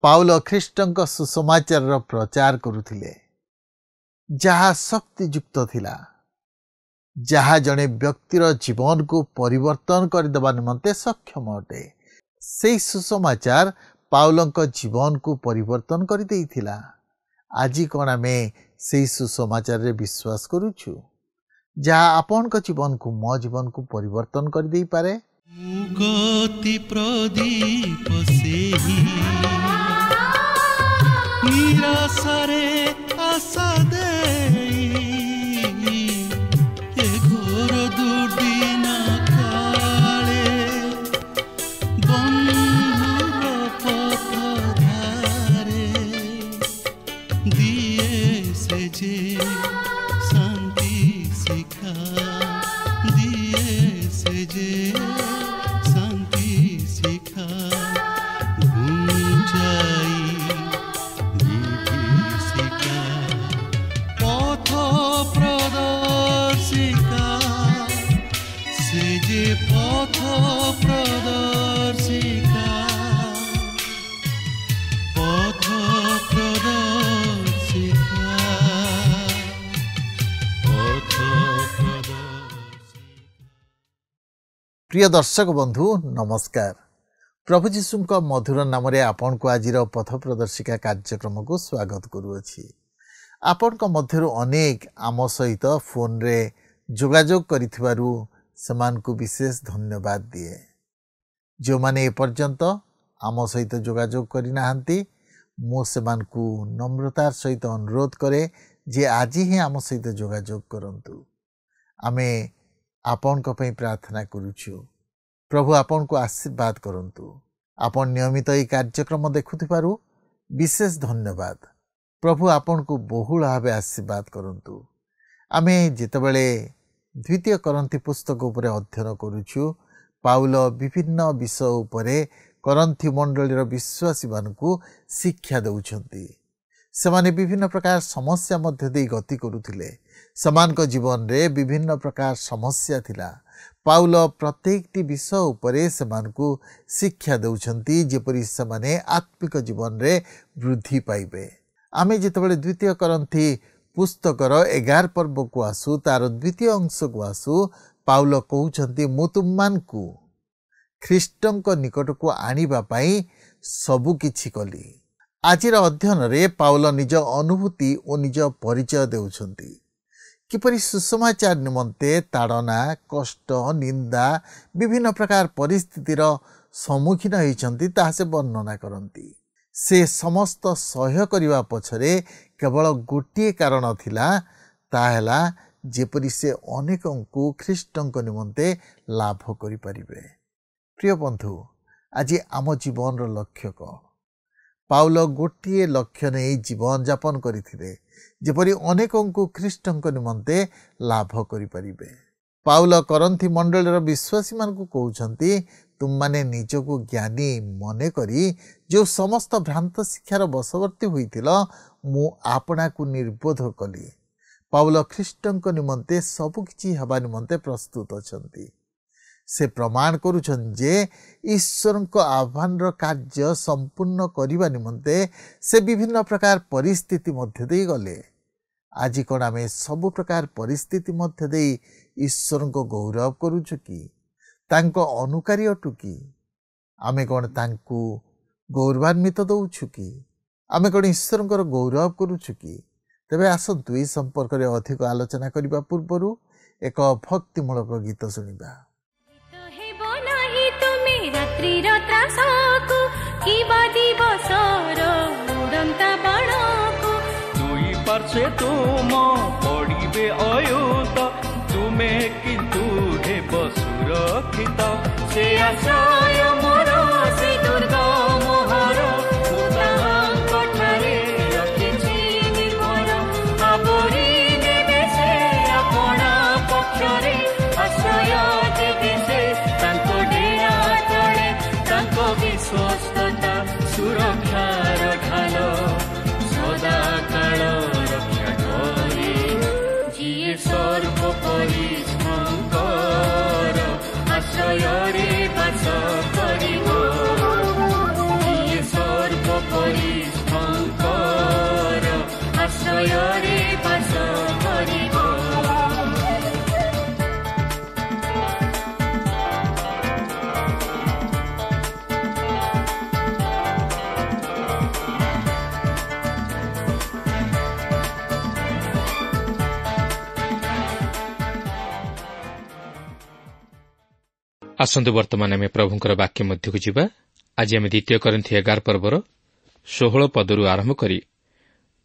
पाउल ख्रीष्टଙ୍କ सुसमाचार प्रचार करुथिले जहा शक्तियुक्त थिला जहा जड़े व्यक्तिर जीवन को परिवर्तन करदेवा निमंते सक्षम अटे। से सुसमाचार पाउलଙ୍କ जीवन को परिवर्तन कर देइथिला। आज कौन आम से सुसमाचार रे विश्वास करुछु जहा आपन को जीवन को मो जीवन को परिवर्तन कर देई पारे। मुगति प्रदीप सेही निराशरे आशा देई ए घोर दुर्दिन काले बंधुर पथ धारे दिए से जे शांति शिखा दिए से जे प्रिय दर्शक बंधु नमस्कार। प्रभु जीशु मधुर नाम रे आपन को आज पथ प्रदर्शिका कार्यक्रम को स्वागत करुअछि। आपन को मध्यरु अनेक आम सहित फोन रे जोगाजोग करिथिबारु समान को विशेष धन्यवाद दिए। जो माने एपर्यंत आम सहित जोगाजोग करि नाहंती मो समान को नम्रतार सहित अनुरोध करे जे आज ही आम सहित जोगाजोग करंतु। आमे आपन को पई प्रार्थना करूछु। प्रभु आपन को आशीर्वाद करंतु। आपन नियमित ई कार्यक्रम देखुथिबारु विशेष धन्यवाद। प्रभु आपन को बहुल भावे आशीर्वाद करंतु। आमे जेतेबेले द्वितीय करंथी पुस्तक उपरे अध्ययन करूछु पाउल विभिन्न विषय उपरे करंथी मंडलीर विश्वासी मानकु शिक्षा देउछंती। सेमाने विभिन्न प्रकार समस्या मध्य दे गति करुथिले। समान को जीवन रे विभिन्न प्रकार समस्या थिला। पाउल प्रत्येकटी विषय उपरे समान को शिक्षा देउछंती जेपरि समाने आत्मिक जीवन रे वृद्धि पाइबे। आमे जेतेबेले द्वितीय करंथी पुस्तकर 11 पर्व को आसु तार द्वितीय अंश को आसु पाउल कहउछंती मु तुममानकु ख्रीष्टଙ୍କ निकट को आनिबा पई सबु किछि कली। आजिर अध्ययन रे पाउल निज अनुभूति और निज परिचय देउछंती। किपरि सुसमाचार निमंते ताड़ना कष्ट निंदा विभिन्न प्रकार परिस्थितिर सम्मुखीन होइछंती ताहा से वर्णना करंती। से समस्त सह्य करिवा पछरे केवल गोटे कारण थिला ताहेला जेपरि से अनेकंकु ख्रीष्टଙ୍କ निमंते लाभ करि परिबे। प्रिय बंधु आज आम जीवन रो लक्ष्य कौन? पाउल गोटे लक्ष्य नहीं जीवन यापन करथिले जेपरि अनेकंकु ख्रीष्टଙ୍କ निमंते लाभ करि परिबे। पाउल करंथी मंडलीर विश्वासी मानकु कहउछंती तुम माने निजको ज्ञानी मने करी जो समस्त भ्रांत शिक्षार वशवर्ती होइतिल मु आपना को निर्बोध कली। पाउल ख्रीष्टଙ୍କ निमंते सब किछि हबा निमंते प्रस्तुत अछंती। से प्रमाण करुछन जे ईश्वरଙ୍କ आह्वान कार्य संपूर्ण करिबा निमंते से विभिन्न प्रकार परिस्थिति मध्य दे गले। आज कोन आमे सब प्रकार परिस्थिति मध्य दे ईश्वरଙ୍କ गौरव करूछु कि तांको अनुकारी अटु कि आमे कोन तांको गौरवान्वित दउछु कि आमे कोन ईश्वरଙ୍କର गौरव करूछु कि। तबे आसंतु ए संपर्क रे अधिक आलोचना करिबा पूर्वरु एक भक्तिमूलक गीत सुनिबा। रात्रिर त्रासको किबा दिवसर उडन्ता बाणको दुई पार्श्वे तुम पड़िबे अयुत तुमे किन्तु हेब सुरक्षित से आश्रय मोर से दुर्गा मोहर उताहांकठारे रखिछि निर्भर आवरी नेबे से आपणा पक्षरे आश्रय देबे से तांको डेरा विश्वस्तता सुरक्षार ढाल सदा काल रक्षा करे जिए सर्वोपरि शंकर आश्रय रे बास करिब। ପରିଷ୍ଠଙ୍କର ଆଶ୍ରୟରେ ବାସ କରିବ। ଆସନ୍ତୁ ବର୍ତ୍ତମାନ ଆମେ ପ୍ରଭୁଙ୍କର ବାକ୍ୟ ମଧ୍ୟକୁ ଯିବା। ଆଜି ଆମେ 2 କରିନ୍ଥୀ 11 ପର୍ବର 16 ପଦରୁ ଆରମ୍ଭ କରି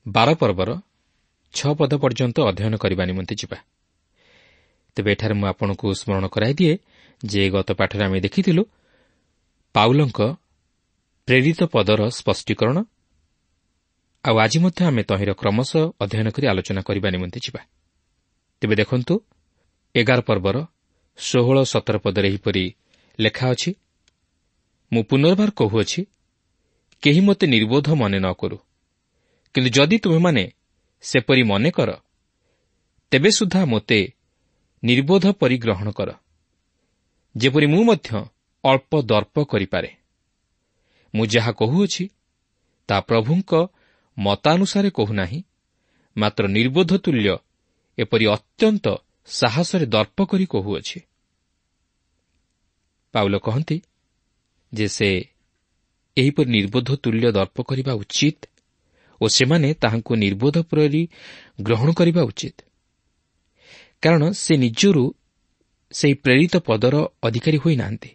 12 ପର୍ବର 6 ପଦ ପର୍ଯ୍ୟନ୍ତ ଅଧ୍ୟୟନ କରିବା ନିମନ୍ତେ ଯିବା। ତେବେ ଏଠାରେ ମୁଁ ଆପଣଙ୍କୁ ସ୍ମରଣ କରାଇଦିଏ ଯେ ଗତ ପାଠରେ ଆମେ ଦେଖିଥିଲୁ ପାଉଲଙ୍କ ପ୍ରେରିତ ପଦର ସ୍ପଷ୍ଟୀକରଣ, ଆଉ ଆଜି ମଧ୍ୟ ଆମେ ତହିଁର କ୍ରମଶଃ ଅଧ୍ୟୟନ କରି ଆଲୋଚନା କରିବା ନିମନ୍ତେ ଯିବା। ତେବେ ଦେଖନ୍ତୁ 11 ପର୍ବର 16-17 ପଦରେ ଏହିପରି ଲେଖା ଅଛି, ମୁଁ ପୁନର୍ବାର କହୁଅଛି, କେହି ମୋତେ ନିର୍ବୋଧ ମନେ ନ କରୁ। କିନ୍ତୁ ଯଦି ତୁମେମାନେ ସେପରି ମନେ କର, ତେବେ ସୁଦ୍ଧା ମୋତେ ନିର୍ବୋଧ ପରି ଗ୍ରହଣ କର, ଯେପରି ମୁଁ ମଧ୍ୟ ଅଳ୍ପ ଦର୍ପ କରିପାରେ। ମୁଁ ଯାହା କହୁଅଛି ତାହା ପ୍ରଭୁଙ୍କ ମତାନୁସାରେ କହୁନାହିଁ, ମାତ୍ର ନିର୍ବୋଧ ତୁଲ୍ୟ ଏପରି ଅତ୍ୟନ୍ତ ସାହସରେ ଦର୍ପ କରି କହୁଅଛି। ପାଉଲ କହନ୍ତି ଯେ ସେ ଏହିପରି ନିର୍ବୋଧ ତୁଲ୍ୟ ଦର୍ପ କରିବା ଉଚିତ ଓ ସେମାନେ ତାହାଙ୍କୁ ନିର୍ବୋଧ ପରି ଗ୍ରହଣ କରିବା ଉଚିତ, କାରଣ ସେ ନିଜରୁ ସେହି ପ୍ରେରିତ ପଦର ଅଧିକାରୀ ହୋଇନାହାନ୍ତି,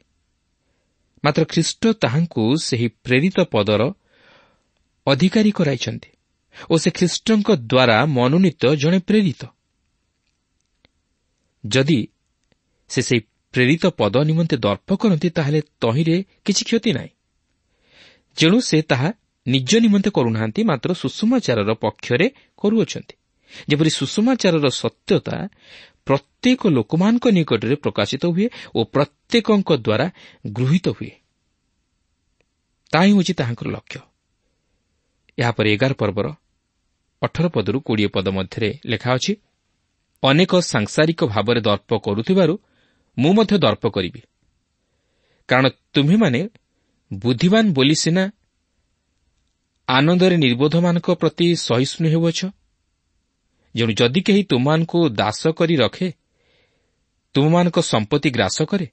ମାତ୍ର ଖ୍ରୀଷ୍ଟ ତାହାଙ୍କୁ ସେହି ପ୍ରେରିତ ପଦର ଅଧିକାରୀ କରାଇଛନ୍ତି ଓ ସେ ଖ୍ରୀଷ୍ଟଙ୍କ ଦ୍ୱାରା ମନୋନୀତ ଜଣେ ପ୍ରେରିତ। ଯଦି ସେ ସେହି ପ୍ରେରିତ ପଦ ନିମନ୍ତେ ଦର୍ପ କରନ୍ତି, ତାହେଲେ ତହିଁରେ କିଛି କ୍ଷତି ନାହିଁ। ଯେଣୁ ସେ ତାହା ନିଜ ନିମନ୍ତେ କରୁନାହାନ୍ତି, ମାତ୍ର ସୁଷମାଚାରର ପକ୍ଷରେ କରୁଅଛନ୍ତି, ଯେପରି ସୁଷମାଚାରର ସତ୍ୟତା ପ୍ରତ୍ୟେକ ଲୋକମାନଙ୍କ ନିକଟରେ ପ୍ରକାଶିତ ହୁଏ ଓ ପ୍ରତ୍ୟେକଙ୍କ ଦ୍ୱାରା ଗୃହୀତ ହୁଏ। ତାହା ହିଁ ହେଉଛି ତାହାଙ୍କର ଲକ୍ଷ୍ୟ। ଏହାପରେ 11 ପର୍ବର 18 ପଦରୁ 20 ପଦ ମଧ୍ୟରେ ଲେଖା ଅଛି, ଅନେକ ସାଂସାରିକ ଭାବରେ ଦର୍ପ କରୁଥିବାରୁ ମୁଁ ମଧ୍ୟ ଦର୍ପ କରିବି, କାରଣ ତୁମ୍ଭେମାନେ ବୁଦ୍ଧିମାନ ବୋଲି ସିନା ଆନନ୍ଦରେ ନିର୍ବୋଧମାନଙ୍କ ପ୍ରତି ସହିଷ୍ଣୁ ହେଉଅଛ। ଯେଣୁ ଯଦି କେହି ତୁମମାନଙ୍କୁ ଦାସ କରି ରଖେ, ତୁମମାନଙ୍କ ସମ୍ପତ୍ତି ଗ୍ରାସ କରେ,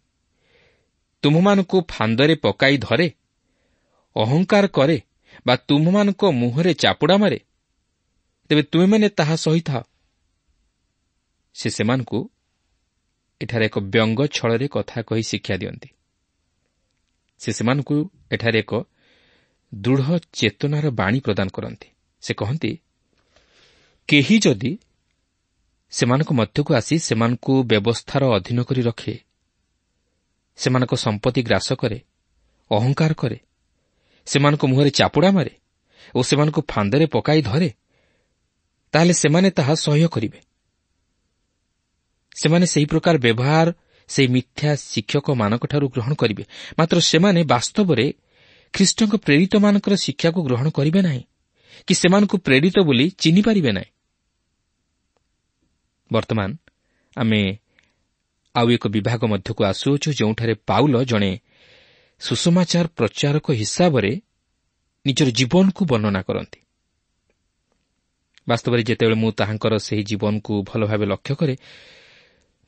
ତୁମମାନଙ୍କୁ ଫାନ୍ଦରେ ପକାଇ ଧରେ, ଅହଙ୍କାର କରେ ବା ତୁମମାନଙ୍କ ମୁହଁରେ ଚାପୁଡ଼ା ମାରେ, ତେବେ ତୁମେମାନେ ତାହା ସହିଥାଅ। ସେ ସେମାନଙ୍କୁ ଏଠାରେ ଏକ ବ୍ୟଙ୍ଗ ଛଳରେ କଥା କହି ଶିକ୍ଷା ଦିଅନ୍ତି। ସେ ସେମାନଙ୍କୁ ଏଠାରେ ଏକ ଦୃଢ଼ ଚେତନାର ବାଣୀ ପ୍ରଦାନ କରନ୍ତି। ସେ କହନ୍ତି, କେହି ଯଦି ସେମାନଙ୍କ ମଧ୍ୟକୁ ଆସି ସେମାନଙ୍କୁ ବ୍ୟବସ୍ଥାର ଅଧୀନ କରି ରଖେ, ସେମାନଙ୍କ ସମ୍ପତ୍ତି ଗ୍ରାସ କରେ, ଅହଙ୍କାର କରେ, ସେମାନଙ୍କ ମୁହଁରେ ଚାପୁଡ଼ା ମାରେ ଓ ସେମାନଙ୍କୁ ଫାନ୍ଦରେ ପକାଇ ଧରେ, ତାହେଲେ ସେମାନେ ତାହା ସହ୍ୟ କରିବେ। ସେମାନେ ସେହି ପ୍ରକାର ବ୍ୟବହାର ସେହି ମିଥ୍ୟା ଶିକ୍ଷକମାନଙ୍କଠାରୁ ଗ୍ରହଣ କରିବେ, ମାତ୍ର ସେମାନେ ବାସ୍ତବରେ ଖ୍ରୀଷ୍ଟଙ୍କ ପ୍ରେରିତମାନଙ୍କର ଶିକ୍ଷାକୁ ଗ୍ରହଣ କରିବେ ନାହିଁ କି ସେମାନଙ୍କୁ ପ୍ରେରିତ ବୋଲି ଚିହ୍ନିପାରିବେ ନାହିଁ। ବର୍ତ୍ତମାନ ଆମେ ଆଉ ଏକ ବିଭାଗ ମଧ୍ୟକୁ ଆସୁଅଛୁ, ଯେଉଁଠାରେ ପାଉଲ ଜଣେ ସୁସମାଚାର ପ୍ରଚାରକ ହିସାବରେ ନିଜର ଜୀବନକୁ ବର୍ଣ୍ଣନା କରନ୍ତି। ବାସ୍ତବରେ ଯେତେବେଳେ ମୁଁ ତାହାଙ୍କର ସେହି ଜୀବନକୁ ଭଲ ଭାବେ ଲକ୍ଷ୍ୟ କରେ,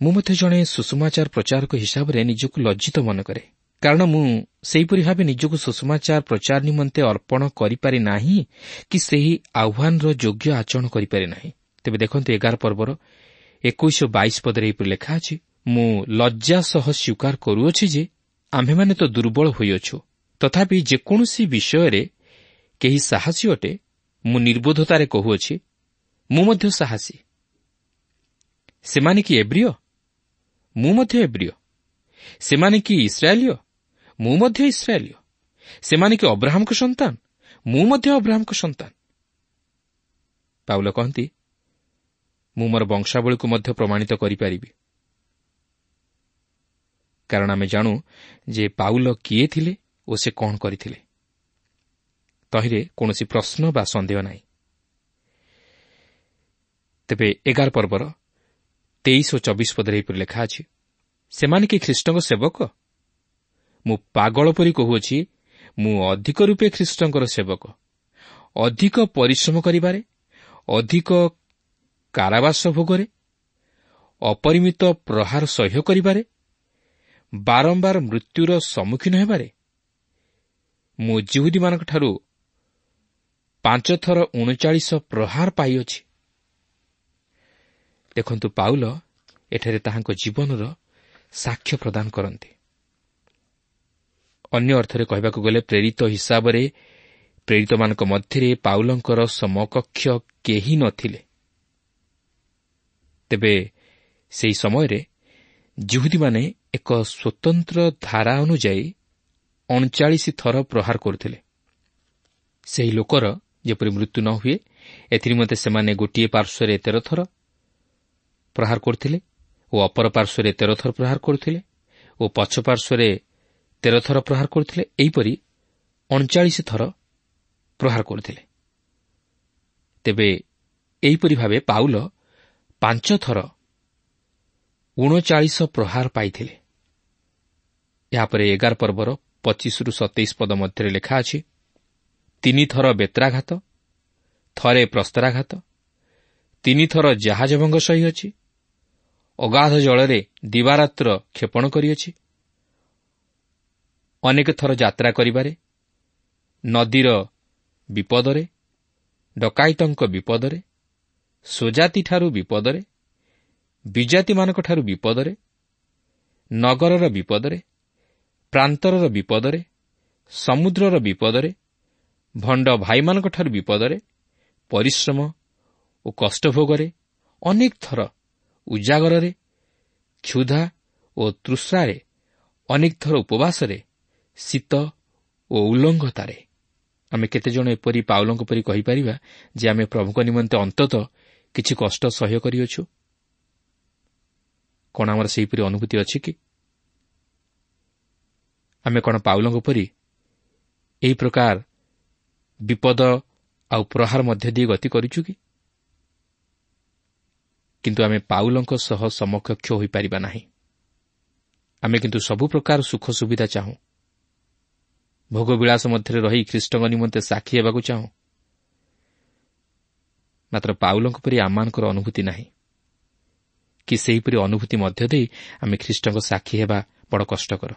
ମୁଁ ମଧ୍ୟ ଜଣେ ସୁସମାଚାର ପ୍ରଚାରକ ହିସାବରେ ନିଜକୁ ଲଜ୍ଜିତ ମନେ କରେ, କାରଣ ମୁଁ ସେହିପରି ଭାବେ ନିଜକୁ ସୁସମାଚାର ପ୍ରଚାର ନିମନ୍ତେ ଅର୍ପଣ କରିପାରି ନାହିଁ କି ସେହି ଆହ୍ୱାନର ଯୋଗ୍ୟ ଆଚରଣ କରିପାରି ନାହିଁ। ତେବେ ଦେଖନ୍ତୁ 11 ପର୍ବର 21 ଓ 22 ପଦରେ ଏହିପରି ଲେଖା ଅଛି, ମୁଁ ଲଜ୍ଜା ସହ ସ୍ୱୀକାର କରୁଅଛି ଯେ ଆମ୍ଭେମାନେ ତ ଦୁର୍ବଳ ହୋଇଅଛୁ, ତଥାପି ଯେକୌଣସି ବିଷୟରେ କେହି ସାହସୀ ଅଟେ, ମୁଁ ନିର୍ବୋଧତାରେ କହୁଅଛି, ମୁଁ ମଧ୍ୟ ସାହସୀ। ସେମାନେ କି ଏବ୍ରିୟ? ମୁଁ ମଧ୍ୟ ଏବ୍ରିୟ। ସେମାନେ କି ଇସ୍ରାଏଲୀୟ? ମୁଁ ମଧ୍ୟ ଇସ୍ରାଏଲୀୟ। ସେମାନେ କି ଅବ୍ରାହମଙ୍କ ସନ୍ତାନ? ମୁଁ ମଧ୍ୟ ଅବ୍ରାହମଙ୍କ ସନ୍ତାନ। ପାଉଲ କହନ୍ତି, ମୁଁ ମୋର ବଂଶାବଳୀକୁ ମଧ୍ୟ ପ୍ରମାଣିତ କରିପାରିବି, କାରଣ ଆମେ ଜାଣୁ ଯେ ପାଉଲ କିଏ ଥିଲେ ଓ ସେ କ'ଣ କରିଥିଲେ। ତହିଁରେ କୌଣସି ପ୍ରଶ୍ନ ବା ସନ୍ଦେହ ନାହିଁ। ତେବେ 11 ପର୍ବର 23 ଓ 24 ପଦରେ ଏହିପରି ଲେଖା ଅଛି, ସେମାନେ କି ଖ୍ରୀଷ୍ଟଙ୍କ ସେବକ? ମୁଁ ପାଗଳ ପରି କହୁଅଛି, ମୁଁ ଅଧିକ ରୂପେ ଖ୍ରୀଷ୍ଟଙ୍କର ସେବକ, ଅଧିକ ପରିଶ୍ରମ କରିବାରେ, ଅଧିକ କାରାବାସ ଭୋଗରେ, ଅପରିମିତ ପ୍ରହାର ସହ୍ୟ କରିବାରେ, ବାରମ୍ବାର ମୃତ୍ୟୁର ସମ୍ମୁଖୀନ ହେବାରେ ମୁଁ ଯିହୁଦୀମାନଙ୍କଠାରୁ 5 ଥର 39 ପ୍ରହାର ପାଇଅଛି। ଦେଖନ୍ତୁ, ପାଉଲ ଏଠାରେ ତାହାଙ୍କ ଜୀବନର ସାକ୍ଷ୍ୟ ପ୍ରଦାନ କରନ୍ତି। ଅନ୍ୟ ଅର୍ଥରେ କହିବାକୁ ଗଲେ ପ୍ରେରିତ ହିସାବରେ ପ୍ରେରିତମାନଙ୍କ ମଧ୍ୟରେ ପାଉଲଙ୍କର ସମକକ୍ଷ କେହି ନଥିଲେ। ତେବେ ସେହି ସମୟରେ ଯିହୁଦୀମାନେ ଏକ ସ୍ୱତନ୍ତ୍ର ଧାରା ଅନୁଯାୟୀ 39 ଥର ପ୍ରହାର କରୁଥିଲେ। ସେହି ଲୋକର ଯେପରି ମୃତ୍ୟୁ ନ ହୁଏ ଏଥିନିମନ୍ତେ ସେମାନେ ଗୋଟିଏ ପାର୍ଶ୍ୱରେ 13 ଥର ପ୍ରହାର କରୁଥିଲେ ଓ ଅପର ପାର୍ଶ୍ୱରେ 13 ଥର ପ୍ରହାର କରୁଥିଲେ ଓ ପଛ ପାର୍ଶ୍ୱରେ 13 ଥର ପ୍ରହାର କରୁଥିଲେ। ଏହିପରି 39 ଥର ପ୍ରହାର କରୁଥିଲେ। ତେବେ ଏହିପରି ଭାବେ ପାଉଲ 5 ଥର 39 ପ୍ରହାର ପାଇଥିଲେ। ଏହାପରେ 11 ପର୍ବର 25-27 ପଦ ମଧ୍ୟରେ ଲେଖା ଅଛି, 3 ଥର ବେତ୍ରାଘାତ, ଥରେ ପ୍ରସ୍ତରାଘାତ, 3 ଥର ଜାହାଜ ଭଙ୍ଗ ସହିଅଛି, ଅଗାଧ ଜଳରେ ଦିବାରାତ୍ର କ୍ଷେପଣ କରିଅଛି, ଅନେକ ଥର ଯାତ୍ରା କରିବାରେ, ନଦୀର ବିପଦରେ, ଡକାୟତଙ୍କ ବିପଦରେ, ସ୍ୱଜାତିଠାରୁ ବିପଦରେ, ବିଜାତିମାନଙ୍କଠାରୁ ବିପଦରେ, ନଗରର ବିପଦରେ, ପ୍ରାନ୍ତରର ବିପଦରେ, ସମୁଦ୍ରର ବିପଦରେ, ଭଣ୍ଡ ଭାଇମାନଙ୍କଠାରୁ ବିପଦରେ, ପରିଶ୍ରମ ଓ କଷ୍ଟଭୋଗରେ, ଅନେକ ଥର ଉଜାଗରରେ, କ୍ଷୁଧା ଓ ତୃଷ୍ଣାରେ, ଅନେକ ଥର ଉପବାସରେ, ଶୀତ ଓ ଉଲ୍ଲଙ୍ଘତାରେ। ଆମେ କେତେଜଣ ଏପରି ପାଉଲଙ୍କ ପରି କହିପାରିବା ଯେ ଆମେ ପ୍ରଭୁଙ୍କ ନିମନ୍ତେ ଅନ୍ତତଃ କିଛି କଷ୍ଟ ସହ୍ୟ କରିଅଛୁ? କ'ଣ ଆମର ସେହିପରି ଅନୁଭୂତି ଅଛି କି? ଆମେ କ'ଣ ପାଉଲଙ୍କ ପରି ଏହି ପ୍ରକାର ବିପଦ ଆଉ ପ୍ରହାର ମଧ୍ୟ ଦେଇ ଗତି କରୁଛୁ କି? କିନ୍ତୁ ଆମେ ପାଉଲଙ୍କ ସହ ସମକକ୍ଷ ହୋଇପାରିବା ନାହିଁ। ଆମେ କିନ୍ତୁ ସବୁ ପ୍ରକାର ସୁଖ ସୁବିଧା ଚାହୁଁ, ଭୋଗବିଳାସ ମଧ୍ୟରେ ରହି ଖ୍ରୀଷ୍ଟଙ୍କ ନିମନ୍ତେ ସାକ୍ଷୀ ହେବାକୁ ଚାହୁଁ। ମାତ୍ର ପାଉଲଙ୍କ ପରି ଆମମାନଙ୍କର ଅନୁଭୂତି ନାହିଁ କି ସେହିପରି ଅନୁଭୂତି ମଧ୍ୟ ଦେଇ ଆମେ ଖ୍ରୀଷ୍ଟଙ୍କ ସାକ୍ଷୀ ହେବା ବଡ଼ କଷ୍ଟକର।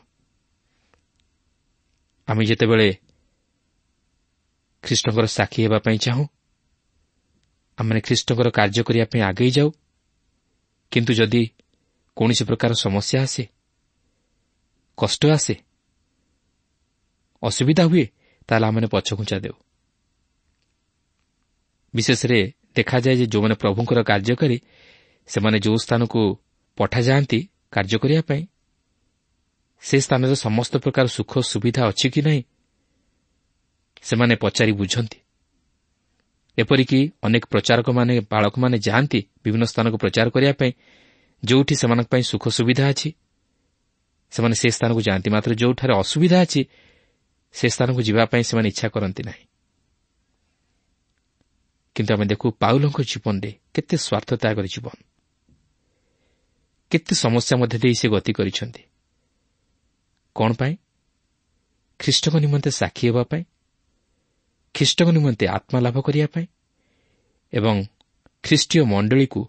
ଆମେ ଯେତେବେଳେ ଖ୍ରୀଷ୍ଟଙ୍କର ସାକ୍ଷୀ ହେବା ପାଇଁ ଚାହୁଁ, ଆମେ ଖ୍ରୀଷ୍ଟଙ୍କର କାର୍ଯ୍ୟ କରିବା ପାଇଁ ଆଗେଇ ଯାଉ। କିନ୍ତୁ ଯଦି କୌଣସି ପ୍ରକାର ସମସ୍ୟା ଆସେ, କଷ୍ଟ ଆସେ, ଅସୁବିଧା ହୁଏ, ତାହେଲେ ଆମେ ପଛଘୁଞ୍ଚା ଦେଉ। ବିଶେଷରେ ଦେଖାଯାଏ ଯେ ଯେଉଁମାନେ ପ୍ରଭୁଙ୍କର କାର୍ଯ୍ୟ କରି ସେମାନେ ଯେଉଁ ସ୍ଥାନକୁ ପଠାଯାଆନ୍ତି କାର୍ଯ୍ୟ କରିବା ପାଇଁ, ସେ ସ୍ଥାନରେ ସମସ୍ତ ପ୍ରକାର ସୁଖ ସୁବିଧା ଅଛି କି ନାହିଁ ସେମାନେ ପଚାରି ବୁଝନ୍ତି। ଏପରିକି ଅନେକ ପ୍ରଚାରକମାନେ, ବାଳକମାନେ ଯାଆନ୍ତି ବିଭିନ୍ନ ସ୍ଥାନକୁ ପ୍ରଚାର କରିବା ପାଇଁ, ଯେଉଁଠି ସେମାନଙ୍କ ପାଇଁ ସୁଖ ସୁବିଧା ଅଛି ସେମାନେ ସେ ସ୍ଥାନକୁ ଯାଆନ୍ତି। ମାତ୍ର ଯେଉଁଠାରେ ଅସୁବିଧା ଅଛି ସେ ସ୍ଥାନକୁ ଯିବା ପାଇଁ ସେମାନେ ଇଚ୍ଛା କରନ୍ତି ନାହିଁ। କିନ୍ତୁ ଆମେ ଦେଖୁ ପାଉଲଙ୍କ ଜୀବନରେ କେତେ ସ୍ୱାର୍ଥତ୍ୟାଗର ଜୀବନ, କେତେ ସମସ୍ୟା ମଧ୍ୟ ଦେଇ ସେ ଗତି କରିଛନ୍ତି। କ'ଣ ପାଇଁ? ଖ୍ରୀଷ୍ଟଙ୍କ ନିମନ୍ତେ ସାକ୍ଷୀ ହେବା ପାଇଁ, ଖ୍ରୀଷ୍ଟଙ୍କ ନିମନ୍ତେ ଆତ୍ମା ଲାଭ କରିବା ପାଇଁ ଏବଂ ଖ୍ରୀଷ୍ଟୀୟ ମଣ୍ଡଳୀକୁ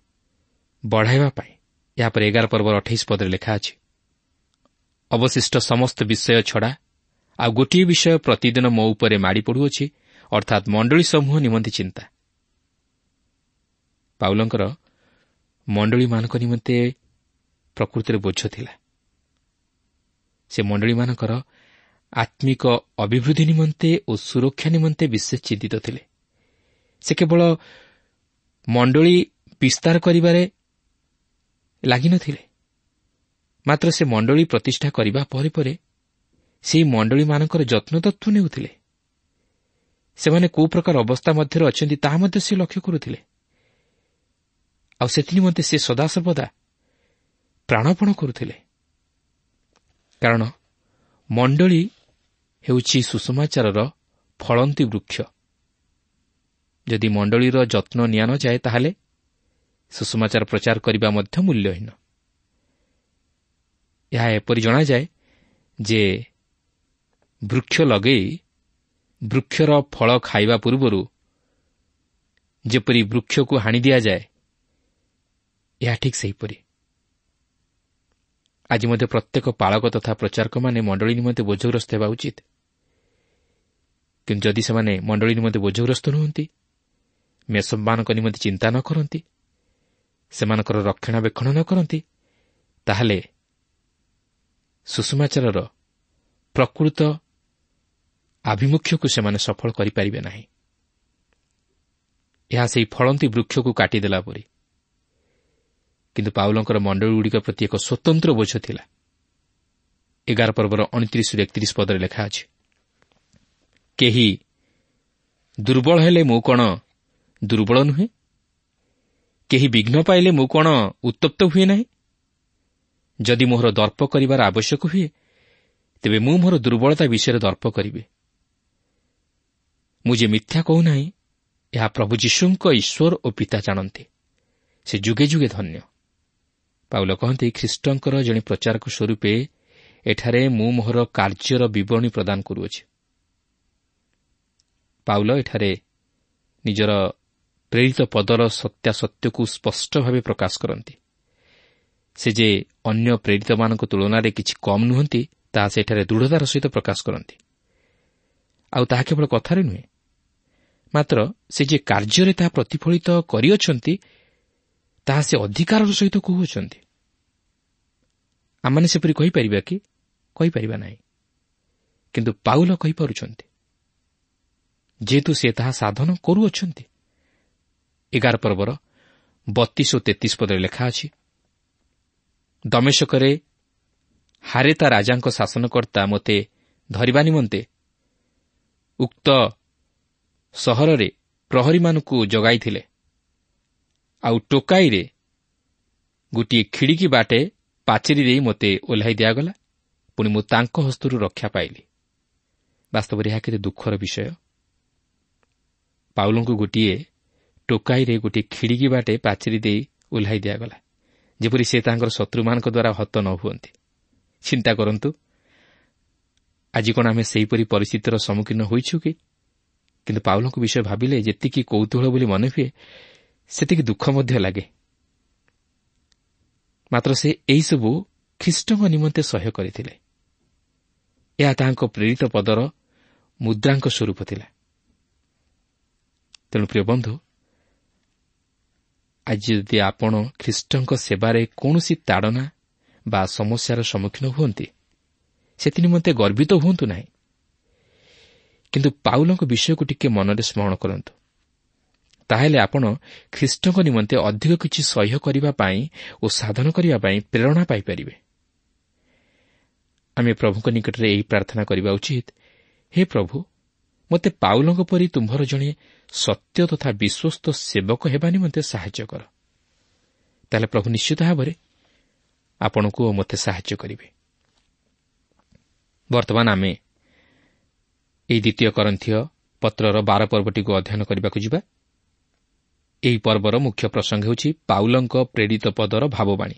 ବଢ଼ାଇବା ପାଇଁ। ଏହାପରେ 11 ପର୍ବର 28 ପଦରେ ଲେଖା ଅଛି, ଅବଶିଷ୍ଟ ସମସ୍ତ ବିଷୟ ଛଡ଼ା ଆଉ ଗୋଟିଏ ବିଷୟ ପ୍ରତିଦିନ ମୋ ଉପରେ ମାଡ଼ି ପଡ଼ୁଅଛି, ଅର୍ଥାତ୍ ମଣ୍ଡଳୀ ସମୂହ ନିମନ୍ତେ ଚିନ୍ତା। ପାଉଲଙ୍କର ମଣ୍ଡଳୀମାନଙ୍କ ନିମନ୍ତେ ପ୍ରକୃତିରେ ବୋଝ ଥିଲା। ସେ ମଣ୍ଡଳୀମାନଙ୍କର ଆତ୍ମିକ ଅଭିବୃଦ୍ଧି ନିମନ୍ତେ ଓ ସୁରକ୍ଷା ନିମନ୍ତେ ବିଶେଷ ଚିନ୍ତିତ ଥିଲେ। ସେ କେବଳ ମଣ୍ଡଳୀ ବିସ୍ତାର କରିବାରେ ଲାଗିନଥିଲେ, ମାତ୍ର ସେ ମଣ୍ଡଳୀ ପ୍ରତିଷ୍ଠା କରିବା ପରେ ପରେ ସେହି ମଣ୍ଡଳୀମାନଙ୍କର ଯତ୍ନତତ୍ତ୍ୱ ନେଉଥିଲେ। ସେମାନେ କେଉଁ ପ୍ରକାର ଅବସ୍ଥା ମଧ୍ୟରେ ଅଛନ୍ତି ତାହା ମଧ୍ୟ ସେ ଲକ୍ଷ୍ୟ କରୁଥିଲେ। ଆଉ ସେଥିନିମନ୍ତେ ସେ ସଦାସର୍ବଦା ପ୍ରାଣପଣ କରୁଥିଲେ। କାରଣ ମଣ୍ଡଳୀ ହେଉଛି ସୁସମାଚାରର ଫଳନ୍ତି ବୃକ୍ଷ। ଯଦି ମଣ୍ଡଳୀର ଯତ୍ନ ନିଆ ନ ଯାଏ ତାହେଲେ ସୁସମାଚାର ପ୍ରଚାର କରିବା ମଧ୍ୟ ମୂଲ୍ୟହୀନ। ଏହା ଏପରି ଜଣାଯାଏ ଯେ ବୃକ୍ଷ ଲଗାଇ ବୃକ୍ଷର ଫଳ ଖାଇବା ପୂର୍ବରୁ ଯେପରି ବୃକ୍ଷକୁ ହାଣି ଦିଆଯାଏ, ଏହା ଠିକ୍ ସେହିପରି ଆଜି ମଧ୍ୟ ପ୍ରତ୍ୟେକ ପାଳକ ତଥା ପ୍ରଚାରକମାନେ ମଣ୍ଡଳୀ ନିମନ୍ତେ ବୋଝଗ୍ରସ୍ତ ହେବା ଉଚିତ। କିନ୍ତୁ ଯଦି ସେମାନେ ମଣ୍ଡଳୀ ନିମନ୍ତେ ବୋଝଗ୍ରସ୍ତ ନୁହନ୍ତି, ମେଷମାନଙ୍କ ନିମନ୍ତେ ଚିନ୍ତା ନ କରନ୍ତି, ସେମାନଙ୍କର ରକ୍ଷଣାବେକ୍ଷଣ ନ କରନ୍ତି, ତାହେଲେ ସୁଷମାଚାରର ପ୍ରକୃତ ଆଭିମୁଖ୍ୟକୁ ସେମାନେ ସଫଳ କରିପାରିବେ ନାହିଁ। ଏହା ସେହି ଫଳନ୍ତି ବୃକ୍ଷକୁ କାଟିଦେଲା ପରି। କିନ୍ତୁ ପାଉଲଙ୍କର ମଣ୍ଡଳୀଗୁଡ଼ିକ ପ୍ରତି ଏକ ସ୍ୱତନ୍ତ୍ର ବୋଝ ଥିଲା। 11 ପର୍ବର 29-31 ପଦରେ ଲେଖା ଅଛି, କେହି ଦୁର୍ବଳ ହେଲେ ମୁଁ କ'ଣ ଦୁର୍ବଳ ନୁହେଁ? କେହି ବିଘ୍ନ ପାଇଲେ ମୁଁ କ'ଣ ଉତ୍ତପ୍ତ ହୁଏ ନାହିଁ? ଯଦି ମୋହର ଦର୍ପ କରିବାର ଆବଶ୍ୟକ ହୁଏ, ତେବେ ମୁଁ ମୋର ଦୁର୍ବଳତା ବିଷୟରେ ଦର୍ପ କରିବି। ମୁଁ ଯେ ମିଥ୍ୟା କହୁନାହିଁ, ଏହା ପ୍ରଭୁ ଯୀଶୁଙ୍କ ଈଶ୍ୱର ଓ ପିତା ଜାଣନ୍ତି। ସେ ଯୁଗେ ଯୁଗେ ଧନ୍ୟ। ପାଉଲ କହନ୍ତି, ଖ୍ରୀଷ୍ଟଙ୍କର ଜଣେ ପ୍ରଚାରକ ସ୍ୱରୂପେ ଏଠାରେ ମୁଁ ମୋହର କାର୍ଯ୍ୟର ବିବରଣୀ ପ୍ରଦାନ କରୁଅଛି। ପାଉଲ ଏଠାରେ ନିଜର ପ୍ରେରିତ ପଦର ସତ୍ୟାସତ୍ୟକୁ ସ୍ପଷ୍ଟ ଭାବେ ପ୍ରକାଶ କରନ୍ତି। ସେ ଯେ ଅନ୍ୟ ପ୍ରେରିତମାନଙ୍କ ତୁଳନାରେ କିଛି କମ୍ ନୁହନ୍ତି, ତାହା ସେଠାରେ ଦୃଢ଼ତାର ସହିତ ପ୍ରକାଶ କରନ୍ତି। ଆଉ ତାହା କେବଳ କଥାରେ ନୁହେଁ, ମାତ୍ର ସେ ଯେ କାର୍ଯ୍ୟରେ ତାହା ପ୍ରତିଫଳିତ କରିଅଛନ୍ତି, ତାହା ସେ ଅଧିକାରର ସହିତ କହୁଅଛନ୍ତି। ଆମମାନେ ସେପରି କହିପାରିବା କି? କହିପାରିବା ନାହିଁ। କିନ୍ତୁ ପାଉଲ କହିପାରୁଛନ୍ତି, ଯେହେତୁ ସେ ତାହା ସାଧନ କରୁଅଛନ୍ତି। 11 ପର୍ବର 32 ଓ 33 ପଦରେ ଲେଖା ଅଛି, ଦମେଶକରେ ହାରେତା ରାଜାଙ୍କ ଶାସନକର୍ତ୍ତା ମୋତେ ଧରିବା ନିମନ୍ତେ ଉକ୍ତ ସହରରେ ପ୍ରହରୀମାନଙ୍କୁ ଜଗାଇଥିଲେ, ଆଉ ଟୋକାଇରେ ଗୋଟିଏ ଖିଡ଼ିକି ବାଟେ ପାଚେରୀ ଦେଇ ମୋତେ ଓହ୍ଲାଇ ଦିଆଗଲା। ପୁଣି ମୁଁ ତାଙ୍କ ହସ୍ତରୁ ରକ୍ଷା ପାଇଲି। ବାସ୍ତବରେ ଏହା କେତେ ଦୁଃଖର ବିଷୟ। ପାଉଲଙ୍କୁ ଗୋଟିଏ ଟୋକାଇରେ ଗୋଟିଏ ଖିଡ଼ିକି ବାଟେ ପାଚେରୀ ଦେଇ ଓହ୍ଲାଇ ଦିଆଗଲା, ଯେପରି ସେ ତାଙ୍କର ଶତ୍ରୁମାନଙ୍କ ଦ୍ୱାରା ହତ ନ ହୁଅନ୍ତି। ଚିନ୍ତା କରନ୍ତୁ, ଆଜି କ'ଣ ଆମେ ସେହିପରି ପରିସ୍ଥିତିର ସମ୍ମୁଖୀନ ହୋଇଛୁ କି? କିନ୍ତୁ ପାଉଲଙ୍କ ବିଷୟ ଭାବିଲେ ଯେତିକି କୌତୁହଳ ବୋଲି ମନେ ହୁଏ, ସେତିକି ଦୁଃଖ ମଧ୍ୟ ଲାଗେ। ମାତ୍ର ସେ ଏହିସବୁ ଖ୍ରୀଷ୍ଟଙ୍କ ନିମନ୍ତେ ସହ୍ୟ କରିଥିଲେ। ଏହା ତାହାଙ୍କ ପ୍ରେରିତ ପଦର ମୁଦ୍ରାଙ୍କ ସ୍ୱରୂପ ଥିଲା। ତେଣୁ ପ୍ରିୟ ବନ୍ଧୁ, ଆଜି ଯଦି ଆପଣ ଖ୍ରୀଷ୍ଟଙ୍କ ସେବାରେ କୌଣସି ତାଡ଼ନା ବା ସମସ୍ୟାର ସମ୍ମୁଖୀନ ହୁଅନ୍ତି, ସେଥି ନିମନ୍ତେ ଗର୍ବିତ ହୁଅନ୍ତୁ ନାହିଁ। କିନ୍ତୁ ପାଉଲଙ୍କ ବିଷୟକୁ ଟିକେ ମନରେ ସ୍ମରଣ କରନ୍ତୁ। ତାହେଲେ ଆପଣ ଖ୍ରୀଷ୍ଟଙ୍କ ନିମନ୍ତେ ଅଧିକ କିଛି ସହ୍ୟ କରିବା ପାଇଁ ଓ ସାଧନ କରିବା ପାଇଁ ପ୍ରେରଣା ପାଇପାରିବେ। ଆମେ ପ୍ରଭୁଙ୍କ ନିକଟରେ ଏହି ପ୍ରାର୍ଥନା କରିବା ଉଚିତ, ହେ ପ୍ରଭୁ, ମୋତେ ପାଉଲଙ୍କ ପରି ତୁମ୍ଭର ଜଣେ ସତ୍ୟ ତଥା ବିଶ୍ୱସ୍ତ ସେବକ ହେବା ନିମନ୍ତେ ସାହାଯ୍ୟ କର। ତାହେଲେ ପ୍ରଭୁ ନିଶ୍ଚିତ ଭାବରେ ଆପଣଙ୍କୁ ଓ ମୋତେ ସାହାଯ୍ୟ କରିବେ। ବର୍ତ୍ତମାନ ଆମେ ଏହି 2 କରିନ୍ଥୀୟ ପତ୍ରର 12 ପର୍ବଟିକୁ ଅଧ୍ୟୟନ କରିବାକୁ ଯିବା। ଏହି ପର୍ବର ମୁଖ୍ୟ ପ୍ରସଙ୍ଗ ହେଉଛି ପାଉଲଙ୍କ ପ୍ରେରିତ ପଦର ଭାବବାଣୀ।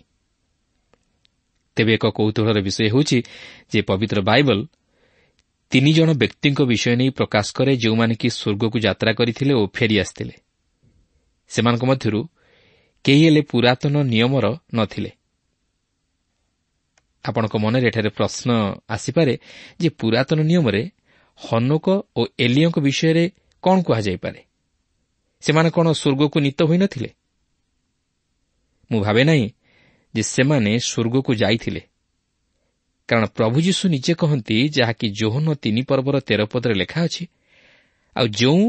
ତେବେ ଏକ କୌତୁହଳର ବିଷୟ ହେଉଛି ଯେ ପବିତ୍ର ବାଇବଲ 3 ଜଣ ବ୍ୟକ୍ତିଙ୍କ ବିଷୟ ନେଇ ପ୍ରକାଶ କରେ, ଯେଉଁମାନେ କି ସ୍ୱର୍ଗକୁ ଯାତ୍ରା କରିଥିଲେ ଓ ଫେରି ଆସିଥିଲେ। ସେମାନଙ୍କ ମଧ୍ୟରୁ କେହି ହେଲେ ପୁରାତନ ନିୟମର ନ ଥିଲେ। ଆପଣଙ୍କ ମନରେ ଏଠାରେ ପ୍ରଶ୍ନ ଆସିପାରେ ଯେ ପୁରାତନ ନିୟମରେ ହନୋକ ଓ ଏଲିୟଙ୍କ ବିଷୟରେ କ'ଣ କୁହାଯାଇପାରେ? ସେମାନେ କ'ଣ ସ୍ୱର୍ଗକୁ ନୀତ ହୋଇନଥିଲେ? ମୁଁ ଭାବେ ନାହିଁ ଯେ ସେମାନେ ସ୍ୱର୍ଗକୁ ଯାଇଥିଲେ, କାରଣ ପ୍ରଭୁ ଯୀଶୁ ନିଜେ କହନ୍ତି, ଯାହାକି ଯୋହନ 3 ପର୍ବର 13 ପଦରେ ଲେଖା ଅଛି, ଆଉ ଯେଉଁ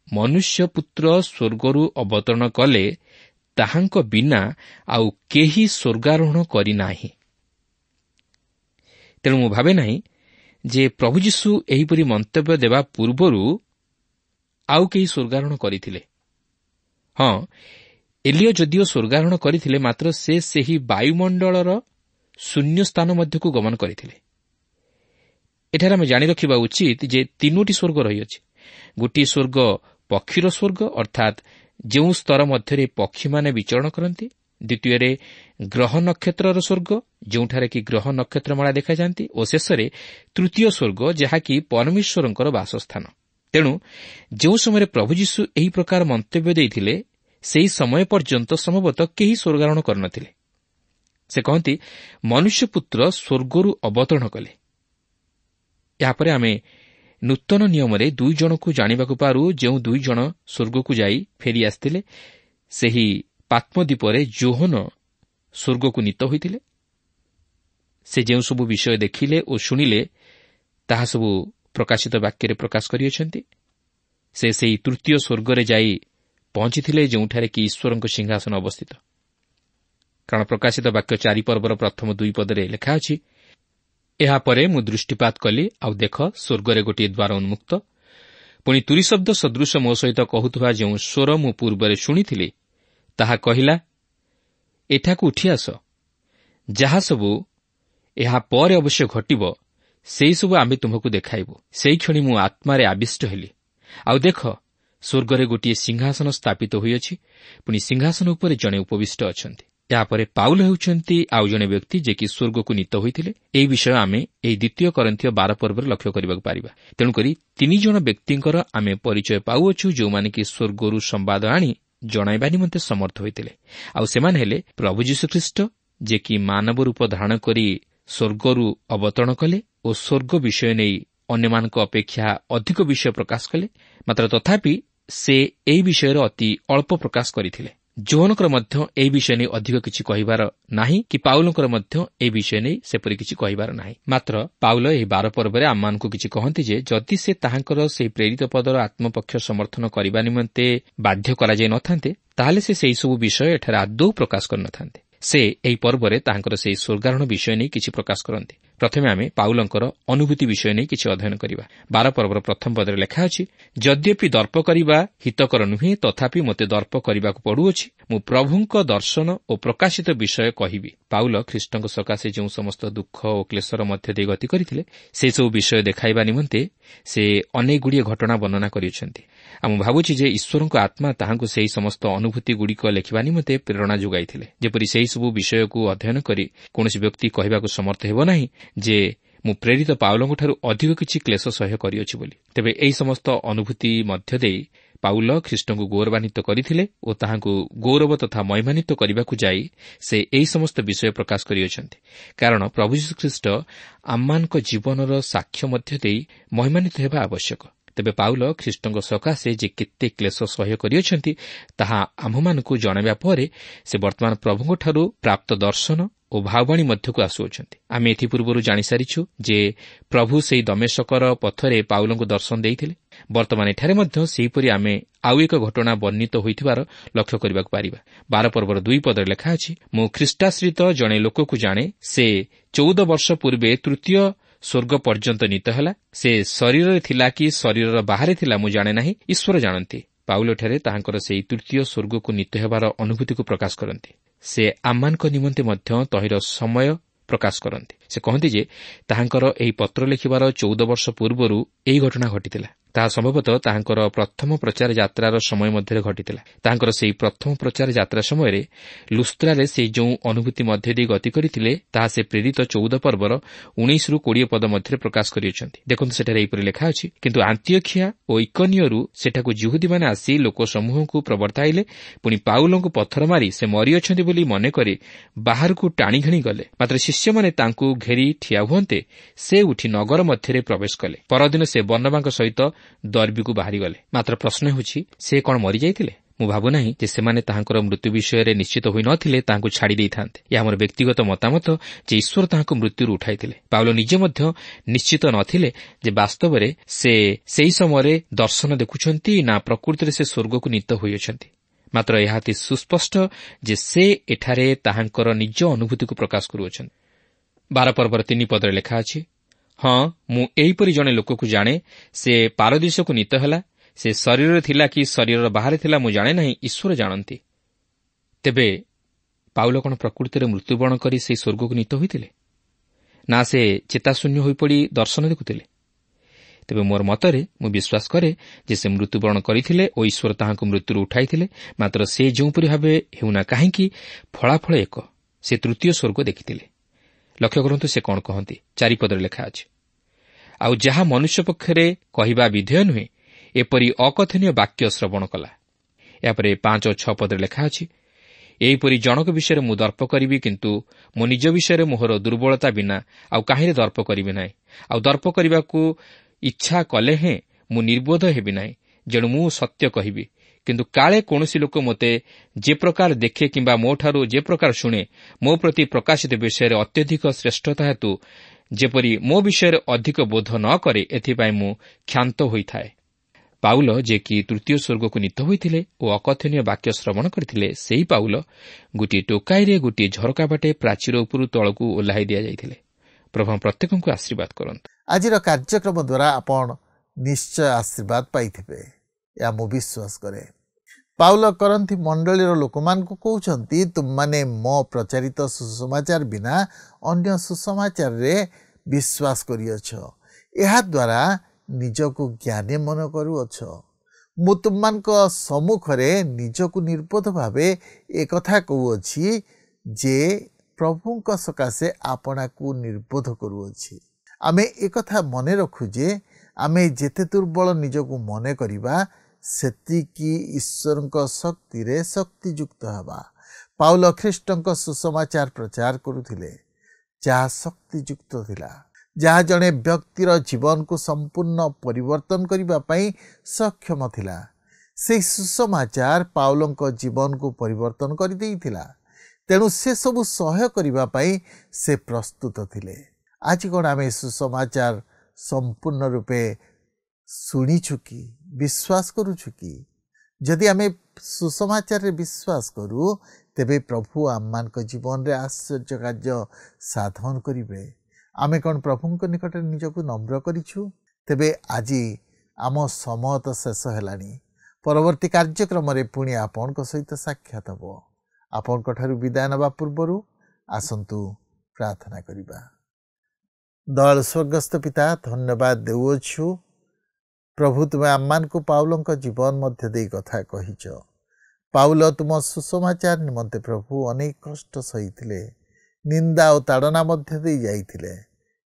ମନୁଷ୍ୟ ପୁତ୍ର ସ୍ୱର୍ଗରୁ ଅବତରଣ କଲେ, ତାହାଙ୍କ ବିନା ଆଉ କେହି ସ୍ୱର୍ଗାରୋହଣ କରିନାହିଁ। ତେଣୁ ମୁଁ ଭାବେ ନାହିଁ ଯେ ପ୍ରଭୁ ଯୀଶୁ ଏହିପରି ମନ୍ତବ୍ୟ ଦେବା ପୂର୍ବରୁ ଆଉ କେହି ସ୍ୱର୍ଗାରୋହଣ କରିଥିଲେ। ହଁ, ଏଲିୟ ଯଦିଓ ସ୍ୱର୍ଗାରୋହଣ କରିଥିଲେ, ମାତ୍ର ସେ ସେହି ବାୟୁମଣ୍ଡଳର ଶୂନ୍ୟ ସ୍ଥାନ ମଧ୍ୟକୁ ଗମନ କରିଥିଲେ। ଏଠାରେ ଆମେ ଜାଣି ରଖିବା ଉଚିତ ଯେ 3ଟି ସ୍ୱର୍ଗ ରହିଅଛି। ଗୋଟିଏ ସ୍ୱର୍ଗ ପକ୍ଷୀର ସ୍ୱର୍ଗ, ଅର୍ଥାତ୍ ଯେଉଁ ସ୍ତର ମଧ୍ୟରେ ପକ୍ଷୀମାନେ ବିଚରଣ କରନ୍ତି। ଦ୍ୱିତୀୟରେ ଗ୍ରହ ନକ୍ଷତ୍ରର ସ୍ୱର୍ଗ, ଯେଉଁଠାରେ କି ଗ୍ରହ ନକ୍ଷତ୍ରମାଳା ଦେଖାଯାନ୍ତି, ଓ ଶେଷରେ ତୃତୀୟ ସ୍ୱର୍ଗ, ଯାହାକି ପରମେଶ୍ୱରଙ୍କର ବାସସ୍ଥାନ। ତେଣୁ ଯେଉଁ ସମୟରେ ପ୍ରଭୁ ଯୀଶୁ ଏହି ପ୍ରକାର ମନ୍ତବ୍ୟ ଦେଇଥିଲେ, ସେହି ସମୟ ପର୍ଯ୍ୟନ୍ତ ସମ୍ଭବତଃ କେହି ସ୍ୱର୍ଗାରୋହଣ କରିନଥିଲେ। ସେ କହନ୍ତି, ମନୁଷ୍ୟପୁତ୍ର ସ୍ୱର୍ଗରୁ ଅବତରଣ କଲେ। ଏହାପରେ ଆମେ ନୂତନ ନିୟମରେ 2 ଜଣଙ୍କୁ ଜାଣିବାକୁ ପାରୁ, ଯେଉଁ 2 ଜଣ ସ୍ୱର୍ଗକୁ ଯାଇ ଫେରିଆସିଥିଲେ। ସେହି ପାତ୍ମଦ୍ୱୀପରେ ଯୋହନ ସ୍ୱର୍ଗକୁ ନୀତ ହୋଇଥିଲେ। ସେ ଯେଉଁସବୁ ବିଷୟ ଦେଖିଲେ ଓ ଶୁଣିଲେ, ତାହା ସବୁ ପ୍ରକାଶିତ ବାକ୍ୟରେ ପ୍ରକାଶ କରିଅଛନ୍ତି। ସେ ସେହି ତୃତୀୟ ସ୍ୱର୍ଗରେ ଯାଇ ପହଞ୍ଚିଥିଲେ, ଯେଉଁଠାରେ କି ଈଶ୍ୱରଙ୍କ ସିଂହାସନ ଅବସ୍ଥିତ। କାରଣ ପ୍ରକାଶିତ ବାକ୍ୟ 4 ପର୍ବର ପ୍ରଥମ 2 ପଦରେ ଲେଖା ଅଛି, ଏହାପରେ ମୁଁ ଦୃଷ୍ଟିପାତ କଲି, ଆଉ ଦେଖ, ସ୍ୱର୍ଗରେ ଗୋଟିଏ ଦ୍ୱାର ଉନ୍ମୁକ୍ତ। ପୁଣି ତୁରୀ ଶବ୍ଦ ସଦୃଶ ମୋ ସହିତ କହୁଥିବା ଯେଉଁ ସ୍ୱର ମୁଁ ପୂର୍ବରେ ଶୁଣିଥିଲି, ତାହା କହିଲା, ଏଠାକୁ ଉଠିଆସ। ଯାହାସବୁ ଏହା ପରେ ଅବଶ୍ୟ ଘଟିବ, ସେହିସବୁ ଆମେ ତୁମକୁ ଦେଖାଇବୁ। ସେହିକ୍ଷଣି ମୁଁ ଆତ୍ମାରେ ଆବିଷ୍ଟ ହେଲି। ଆଉ ଦେଖ, ସ୍ୱର୍ଗରେ ଗୋଟିଏ ସିଂହାସନ ସ୍ଥାପିତ ହୋଇଅଛି, ପୁଣି ସିଂହାସନ ଉପରେ ଜଣେ ଉପବିଷ୍ଟ ଅଛନ୍ତି। ଏହାପରେ ପାଉଲ ହେଉଛନ୍ତି ଆଉ ଜଣେ ବ୍ୟକ୍ତି, ଯେ କି ସ୍ୱର୍ଗକୁ ନୀତ ହୋଇଥିଲେ। ଏହି ବିଷୟ ଆମେ ଏହି 2 କରିନ୍ଥୀୟ 12 ପର୍ବରେ ଲକ୍ଷ୍ୟ କରିବାକୁ ପାରିବା। ତେଣୁକରି 3 ଜଣ ବ୍ୟକ୍ତିଙ୍କର ଆମେ ପରିଚୟ ପାଉଅଛୁ, ଯେଉଁମାନେ କି ସ୍ୱର୍ଗରୁ ସମ୍ବାଦ ଆଣି ଜଣାଇବା ନିମନ୍ତେ ସମର୍ଥ ହୋଇଥିଲେ। ଆଉ ସେମାନେ ହେଲେ ପ୍ରଭୁ ଯୀଶୁଖ୍ରୀଷ୍ଟ, ଯେ କି ମାନବ ରୂପ ଧାରଣ କରି ସ୍ୱର୍ଗରୁ ଅବତରଣ କଲେ ଓ ସ୍ୱର୍ଗ ବିଷୟ ନେଇ ଅନ୍ୟମାନଙ୍କ ଅପେକ୍ଷା ଅଧିକ ବିଷୟ ପ୍ରକାଶ କଲେ। ମାତ୍ର ତଥାପି ସେ ଏହି ବିଷୟରେ ଅତି ଅଳ୍ପ ପ୍ରକାଶ କରିଥିଲେ। ଯୋହନଙ୍କର ମଧ୍ୟ ଏହି ବିଷୟ ନେଇ ଅଧିକ କିଛି କହିବାର ନାହିଁ, କି ପାଉଲଙ୍କର ମଧ୍ୟ ଏହି ବିଷୟ ନେଇ ସେପରି କିଛି କହିବାର ନାହିଁ। ମାତ୍ର ପାଉଲ ଏହି 12 ପର୍ବରେ ଆମମାନଙ୍କୁ କିଛି କହନ୍ତି ଯେ, ଯଦି ସେ ତାହାଙ୍କର ସେହି ପ୍ରେରିତ ପଦର ଆତ୍ମପକ୍ଷ ସମର୍ଥନ କରିବା ନିମନ୍ତେ ବାଧ୍ୟ କରାଯାଇ ନଥାନ୍ତେ, ତାହେଲେ ସେ ସେହିସବୁ ବିଷୟ ଏଠାରେ ଆଦୌ ପ୍ରକାଶ କରିନଥାନ୍ତେ। ସେ ଏହି ପର୍ବରେ ତାହାଙ୍କର ସେହି ସ୍ୱର୍ଗାରୋହଣ ବିଷୟ ନେଇ କିଛି ପ୍ରକାଶ କରନ୍ତି। ପ୍ରଥମେ ଆମେ ପାଉଲଙ୍କର ଅନୁଭୂତି ବିଷୟ ନେଇ କିଛି ଅଧ୍ୟୟନ କରିବା। 12 ପର୍ବର ପ୍ରଥମ ପଦରେ ଲେଖା ଅଛି, ଯଦ୍ୟପି ଦର୍ପ କରିବା ହିତକର ନୁହେଁ, ତଥାପି ମୋତେ ଦର୍ପ କରିବାକୁ ପଡ଼ୁଅଛି। ମୁଁ ପ୍ରଭୁଙ୍କ ଦର୍ଶନ ଓ ପ୍ରକାଶିତ ବିଷୟ କହିବି। ପାଉଲ ଖ୍ରୀଷ୍ଟଙ୍କ ସକାଶେ ଯେଉଁ ସମସ୍ତ ଦୁଃଖ ଓ କ୍ଲେଶର ମଧ୍ୟ ଦେଇ ଗତି କରିଥିଲେ, ସେସବୁ ବିଷୟ ଦେଖାଇବା ନିମନ୍ତେ ସେ ଅନେକଗୁଡ଼ିଏ ଘଟଣା ବର୍ଣ୍ଣନା କରିଅଛନ୍ତି। ଆଉ ମୁଁ ଭାବୁଛି ଯେ ଈଶ୍ୱରଙ୍କ ଆତ୍ମା ତାହାଙ୍କୁ ସେହି ସମସ୍ତ ଅନୁଭୂତିଗୁଡ଼ିକ ଲେଖିବା ନିମନ୍ତେ ପ୍ରେରଣା ଯୋଗାଇଥିଲେ, ଯେପରି ସେହିସବୁ ବିଷୟକୁ ଅଧ୍ୟୟନ କରି କୌଣସି ବ୍ୟକ୍ତି କହିବାକୁ ସମର୍ଥ ହେବ ନାହିଁ ଯେ ମୁଁ ପ୍ରେରିତ ପାଉଲଙ୍କଠାରୁ ଅଧିକ କିଛି କ୍ଲେଶ ସହ୍ୟ କରିଅଛି ବୋଲି। ତେବେ ଏହି ସମସ୍ତ ଅନୁଭୂତି ମଧ୍ୟ ଦେଇ ପାଉଲ ଖ୍ରୀଷ୍ଟଙ୍କୁ ଗୌରବାନ୍ୱିତ କରିଥିଲେ ଓ ତାହାଙ୍କୁ ଗୌରବ ତଥା ମହିମାନ୍ୱିତ କରିବାକୁ ଯାଇ ସେ ଏହି ସମସ୍ତ ବିଷୟ ପ୍ରକାଶ କରିଅଛନ୍ତି। କାରଣ ପ୍ରଭୁ ଯୀଶୁଖ୍ରୀଷ୍ଟ ଆମମାନଙ୍କ ଜୀବନର ସାକ୍ଷ୍ୟ ମଧ୍ୟ ଦେଇ ମହିମାନ୍ୱିତ ହେବା ଆବଶ୍ୟକ। ତେବେ ପାଉଲ ଖ୍ରୀଷ୍ଟଙ୍କ ସକାଶେ ଯେ କେତେ କ୍ଲେଶ ସହ୍ୟ କରିଅଛନ୍ତି, ତାହା ଆମ୍ଭମାନଙ୍କୁ ଜଣାଇବା ପରେ ସେ ବର୍ତ୍ତମାନ ପ୍ରଭୁଙ୍କଠାରୁ ପ୍ରାପ୍ତ ଦର୍ଶନ ଓ ଭାବବାଣୀ ମଧ୍ୟକୁ ଆସୁଅଛନ୍ତି। ଆମେ ଏଥିପୂର୍ବରୁ ଜାଣିସାରିଛୁ ଯେ ପ୍ରଭୁ ସେହି ଦମେଶକର ପଥରେ ପାଉଲଙ୍କୁ ଦର୍ଶନ ଦେଇଥିଲେ। ବର୍ତ୍ତମାନ ଏଠାରେ ମଧ୍ୟ ସେହିପରି ଆମେ ଆଉ ଏକ ଘଟଣା ବର୍ଣ୍ଣିତ ହୋଇଥିବାର ଲକ୍ଷ୍ୟ କରିବାକୁ ପାରିବା। 12 ପର୍ବର 2 ପଦରେ ଲେଖା ଅଛି, ମୁଁ ଖ୍ରୀଷ୍ଟାଶ୍ରିତ ଜଣେ ଲୋକକୁ ଜାଣେ, ସେ 14 ବର୍ଷ ପୂର୍ବେ ତୃତୀୟ ସ୍ୱର୍ଗ ପର୍ଯ୍ୟନ୍ତ ନୀତ ହେଲା। ସେ ଶରୀରରେ ଥିଲା କି ଶରୀରର ବାହାରେ ଥିଲା ମୁଁ ଜାଣେ ନାହିଁ, ଈଶ୍ୱର ଜାଣନ୍ତି। ପାଉଲଠାରେ ତାହାଙ୍କର ସେହି ତୃତୀୟ ସ୍ୱର୍ଗକୁ ନୀତ ହେବାର ଅନୁଭୂତିକୁ ପ୍ରକାଶ କରନ୍ତି। ସେ ଆମମାନଙ୍କ ନିମନ୍ତେ ମଧ୍ୟ ତହିଁର ସମୟ ପ୍ରକାଶ କରନ୍ତି। ସେ କହନ୍ତି ଯେ ତାହାଙ୍କର ଏହି ପତ୍ର ଲେଖିବାର 14 ବର୍ଷ ପୂର୍ବରୁ ଏହି ଘଟଣା ଘଟିଥିଲା। ତାହା ସମ୍ଭବତଃ ତାହାଙ୍କର ପ୍ରଥମ ପ୍ରଚାର ଯାତ୍ରାର ସମୟ ମଧ୍ୟରେ ଘଟିଥିଲା। ତାହାଙ୍କର ସେହି ପ୍ରଥମ ପ୍ରଚାର ଯାତ୍ରା ସମୟରେ ଲୁସ୍ତ୍ରାରେ ସେ ଯେଉଁ ଅନୁଭୂତି ମଧ୍ୟ ଦେଇ ଗତି କରିଥିଲେ, ତାହା ସେ ପ୍ରେରିତ 14 ପର୍ବର 19-20 ପଦ ମଧ୍ୟରେ ପ୍ରକାଶ କରିଅଛନ୍ତି। ଦେଖନ୍ତୁ, ସେଠାରେ ଏହିପରି ଲେଖା ଅଛି, କିନ୍ତୁ ଆନ୍ତିଓଖିଆ ଓ ଇକନିୟରୁ ସେଠାକୁ ଯିହୁଦୀମାନେ ଆସି ଲୋକ ସମୂହଙ୍କୁ ପ୍ରବର୍ତ୍ତାଇଲେ। ପୁଣି ପାଉଲଙ୍କୁ ପଥର ମାରି ସେ ମରିଅଛନ୍ତି ବୋଲି ମନେକରି ବାହାରକୁ ଟାଣିଘେଣି ଗଲେ। ମାତ୍ର ଶିଷ୍ୟମାନେ ତାଙ୍କୁ ଘେରି ଠିଆ ହୁଅନ୍ତେ ସେ ଉଠି ନଗର ମଧ୍ୟରେ ପ୍ରବେଶ କଲେ। ପରଦିନ ସେ ବର୍ଣ୍ଣବାଙ୍କ ସହିତ ଦର୍ବିକୁ ବାହାରିଗଲେ। ମାତ୍ର ପ୍ରଶ୍ନ ହେଉଛି, ସେ କ'ଣ ମରିଯାଇଥିଲେ? ମୁଁ ଭାବୁନାହିଁ ଯେ ସେମାନେ ତାହାଙ୍କର ମୃତ୍ୟୁ ବିଷୟରେ ନିଶ୍ଚିତ ହୋଇନଥିଲେ ତାହାଙ୍କୁ ଛାଡ଼ି ଦେଇଥାନ୍ତେ। ଏହା ମୋର ବ୍ୟକ୍ତିଗତ ମତାମତ ଯେ ଈଶ୍ୱର ତାହାଙ୍କୁ ମୃତ୍ୟୁରୁ ଉଠାଇଥିଲେ। ପାଉଲ ନିଜେ ମଧ୍ୟ ନିଶ୍ଚିତ ନଥିଲେ ଯେ ବାସ୍ତବରେ ସେ ସେହି ସମୟରେ ଦର୍ଶନ ଦେଖୁଛନ୍ତି ନା ପ୍ରକୃତିରେ ସେ ସ୍ୱର୍ଗକୁ ନୀତ ହୋଇଅଛନ୍ତି। ମାତ୍ର ଏହା ଅତି ସୁସ୍ପଷ୍ଟ ଯେ ସେ ଏଠାରେ ତାହାଙ୍କର ନିଜ ଅନୁଭୂତିକୁ ପ୍ରକାଶ କରୁଅଛନ୍ତି। 12 ପର୍ବର 3 ପଦରେ ଲେଖା ଅଛି, ହଁ, ମୁଁ ଏହିପରି ଜଣେ ଲୋକକୁ ଜାଣେ, ସେ ପାରଦୀଶକୁ ନୀତ ହେଲା। ସେ ଶରୀରରେ ଥିଲା କି ଶରୀରର ବାହାରେ ଥିଲା ମୁଁ ଜାଣେ ନାହିଁ, ଈଶ୍ୱର ଜାଣନ୍ତି। ତେବେ ପାଉଲ କ'ଣ ପ୍ରକୃତିରେ ମୃତ୍ୟୁବରଣ କରି ସେହି ସ୍ୱର୍ଗକୁ ନୀତ ହୋଇଥିଲେ? ନା ସେ ଚେତାଶୂନ୍ୟ ହୋଇପଡ଼ି ଦର୍ଶନ ଦେଖୁଥିଲେ? ତେବେ ମୋର ମତରେ ମୁଁ ବିଶ୍ୱାସ କରେ ଯେ ସେ ମୃତ୍ୟୁବରଣ କରିଥିଲେ ଓ ଈଶ୍ୱର ତାହାଙ୍କୁ ମୃତ୍ୟୁରୁ ଉଠାଇଥିଲେ। ମାତ୍ର ସେ ଯେଉଁପରି ଭାବେ ହେଉନା କାହିଁକି ଫଳାଫଳ ଏକ, ସେ ତୃତୀୟ ସ୍ୱର୍ଗ ଦେଖିଥିଲେ। ଲକ୍ଷ୍ୟ କରନ୍ତୁ ସେ କ'ଣ କହନ୍ତି, 4 ପଦରେ ଲେଖା ଅଛି, ଆଉ ଯାହା ମନୁଷ୍ୟ ପକ୍ଷରେ କହିବା ବିଧେୟ ନୁହେଁ ଏପରି ଅକଥନୀୟ ବାକ୍ୟ ଶ୍ରବଣ କଲା। ଏହାପରେ 5 ଓ 6 ପଦରେ ଲେଖା ଅଛି, ଏହିପରି ଜଣକ ବିଷୟରେ ମୁଁ ଦର୍ପ କରିବି, କିନ୍ତୁ ମୋ ନିଜ ବିଷୟରେ ମୋହର ଦୁର୍ବଳତା ବିନା ଆଉ କାହିଁରେ ଦର୍ପ କରିବି ନାହିଁ। ଆଉ ଦର୍ପ କରିବାକୁ ଇଚ୍ଛା କଲେ ହେଁ ମୁଁ ନିର୍ବୋଧ ହେବି ନାହିଁ, ଯେଣୁ ମୁଁ ସତ୍ୟ କହିବି। କିନ୍ତୁ କାଳେ କୌଣସି ଲୋକ ମୋତେ ଯେ ପ୍ରକାର ଦେଖେ କିମ୍ବା ମୋଠାରୁ ଯେ ପ୍ରକାର ଶୁଣେ, ମୋ ପ୍ରତି ପ୍ରକାଶିତ ବିଷୟରେ ଅତ୍ୟଧିକ ଶ୍ରେଷ୍ଠତା ହେତୁ ଯେପରି ମୋ ବିଷୟରେ ଅଧିକ ବୋଧ ନ କରେ, ଏଥିପାଇଁ ମୁଁ କ୍ଷାନ୍ତ ହୋଇଥାଏ। ପାଉଲ ଯିଏକି ତୃତୀୟ ସ୍ୱର୍ଗକୁ ନୀତ ହୋଇଥିଲେ ଓ ଅକଥନୀୟ ବାକ୍ୟ ଶ୍ରବଣ କରିଥିଲେ, ସେହି ପାଉଲ ଗୋଟିଏ ଟୋକାଇରେ ଗୋଟିଏ ଝରକା ବାଟେ ପ୍ରାଚୀର ଉପରୁ ତଳକୁ ଓହ୍ଲାଇ ଦିଆଯାଇଥିଲେ। ପ୍ରଭୁ ପ୍ରତ୍ୟେକଙ୍କୁ ଆଶୀର୍ବାଦ କରନ୍ତୁ। ଆଜିର କାର୍ଯ୍ୟକ୍ରମ ଦ୍ୱାରା ଆପଣ ନିଶ୍ଚୟ ଆଶୀର୍ବାଦ ପାଇଥିବେ, ଏହା ମୁଁ ବିଶ୍ୱାସ କରେ। ପାଉଲ କରନ୍ଥୀ ମଣ୍ଡଳୀର ଲୋକମାନଙ୍କୁ କହୁଛନ୍ତି, ତୁମମାନେ ମୋ ପ୍ରଚାରିତ ସୁସମାଚାର ବିନା ଅନ୍ୟ ସୁସମାଚାରରେ ବିଶ୍ୱାସ କରିଅଛ, ଏହାଦ୍ୱାରା ନିଜକୁ ଜ୍ଞାନୀ ମନେ କରୁଅଛ। ମୁଁ ତୁମମାନଙ୍କ ସମ୍ମୁଖରେ ନିଜକୁ ନିର୍ବୋଧ ଭାବେ ଏକଥା କହୁଅଛି ଯେ ପ୍ରଭୁଙ୍କ ସକାଶେ ଆପଣାକୁ ନିର୍ବୋଧ କରୁଅଛି। ଆମେ ଏକଥା ମନେ ରଖୁ ଯେ ଆମେ ଯେତେ ଦୁର୍ବଳ ନିଜକୁ ମନେ କରିବା, ସେତିକି ଈଶ୍ୱରଙ୍କ ଶକ୍ତିରେ ଶକ୍ତିଯୁକ୍ତ ହେବା। ପାଉଲ ଖ୍ରୀଷ୍ଟଙ୍କ ସୁସମାଚାର ପ୍ରଚାର କରୁଥିଲେ, ଯାହା ଶକ୍ତିଯୁକ୍ତ ଥିଲା, ଯାହା ଜଣେ ବ୍ୟକ୍ତିର ଜୀବନକୁ ସମ୍ପୂର୍ଣ୍ଣ ପରିବର୍ତ୍ତନ କରିବା ପାଇଁ ସକ୍ଷମ ଥିଲା। ସେହି ସୁସମାଚାର ପାଉଲଙ୍କ ଜୀବନକୁ ପରିବର୍ତ୍ତନ କରିଦେଇଥିଲା। ତେଣୁ ସେସବୁ ସହ୍ୟ କରିବା ପାଇଁ ସେ ପ୍ରସ୍ତୁତ ଥିଲେ। ଆଜି କ'ଣ ଆମେ ସୁସମାଚାର ସମ୍ପୂର୍ଣ୍ଣ ରୂପେ ଶୁଣିଛୁ କି ବିଶ୍ୱାସ କରୁଛୁ କି? ଯଦି ଆମେ ସୁସମାଚାରରେ ବିଶ୍ୱାସ କରୁ, ତେବେ ପ୍ରଭୁ ଆମମାନଙ୍କ ଜୀବନରେ ଆଶ୍ଚର୍ଯ୍ୟ କାର୍ଯ୍ୟ ସାଧନ କରିବେ। ଆମେ କ'ଣ ପ୍ରଭୁଙ୍କ ନିକଟରେ ନିଜକୁ ନମ୍ର କରିଛୁ? ତେବେ ଆଜି ଆମ ସମୟ ତ ଶେଷ ହେଲାଣି। ପରବର୍ତ୍ତୀ କାର୍ଯ୍ୟକ୍ରମରେ ପୁଣି ଆପଣଙ୍କ ସହିତ ସାକ୍ଷାତ ହେବ। ଆପଣଙ୍କଠାରୁ ବିଦାୟ ନେବା ପୂର୍ବରୁ ଆସନ୍ତୁ ପ୍ରାର୍ଥନା କରିବା। ଦୟାଳୁ ସ୍ୱର୍ଗସ୍ଥ ପିତା, ଧନ୍ୟବାଦ ଦେଉଅଛୁ ପ୍ରଭୁ, ତୁମେ ଆମମାନଙ୍କୁ ପାଉଲଙ୍କ ଜୀବନ ମଧ୍ୟ ଦେଇ କଥା କହିଛ। ପାଉଲ ତୁମ ସୁସମାଚାର ନିମନ୍ତେ ପ୍ରଭୁ ଅନେକ କଷ୍ଟ ସହିଥିଲେ, ନିନ୍ଦା ଓ ତାଡ଼ନା ମଧ୍ୟ ଦେଇ ଯାଇଥିଲେ।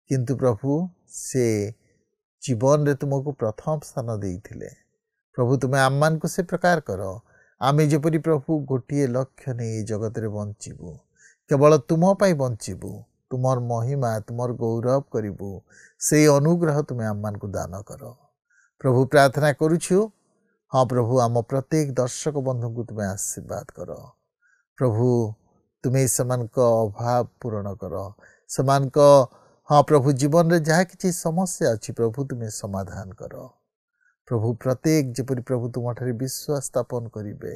କିନ୍ତୁ ପ୍ରଭୁ ସେ ଜୀବନରେ ତୁମକୁ ପ୍ରଥମ ସ୍ଥାନ ଦେଇଥିଲେ। ପ୍ରଭୁ ତୁମେ ଆମମାନଙ୍କୁ ସେ ପ୍ରକାର କର, ଆମେ ଯେପରି ପ୍ରଭୁ ଗୋଟିଏ ଲକ୍ଷ୍ୟ ନେଇ ଏ ଜଗତରେ ବଞ୍ଚିବୁ, କେବଳ ତୁମ ପାଇଁ ବଞ୍ଚିବୁ, ତୁମର ମହିମା ତୁମର ଗୌରବ କରିବୁ, ସେଇ ଅନୁଗ୍ରହ ତୁମେ ଆମମାନଙ୍କୁ ଦାନ କର। ପ୍ରଭୁ ପ୍ରାର୍ଥନା କରୁଛୁ, ହଁ ପ୍ରଭୁ ଆମ ପ୍ରତ୍ୟେକ ଦର୍ଶକ ବନ୍ଧୁଙ୍କୁ ତୁମେ ଆଶୀର୍ବାଦ କର। ପ୍ରଭୁ ତୁମେ ସେମାନଙ୍କ ଅଭାବ ପୂରଣ କର। ସେମାନଙ୍କ ହଁ ପ୍ରଭୁ ଜୀବନରେ ଯାହା କିଛି ସମସ୍ୟା ଅଛି ପ୍ରଭୁ ତୁମେ ସମାଧାନ କର। ପ୍ରଭୁ ପ୍ରତ୍ୟେକ ଯେପରି ପ୍ରଭୁ ତୁମଠାରେ ବିଶ୍ୱାସ ସ୍ଥାପନ କରିବେ,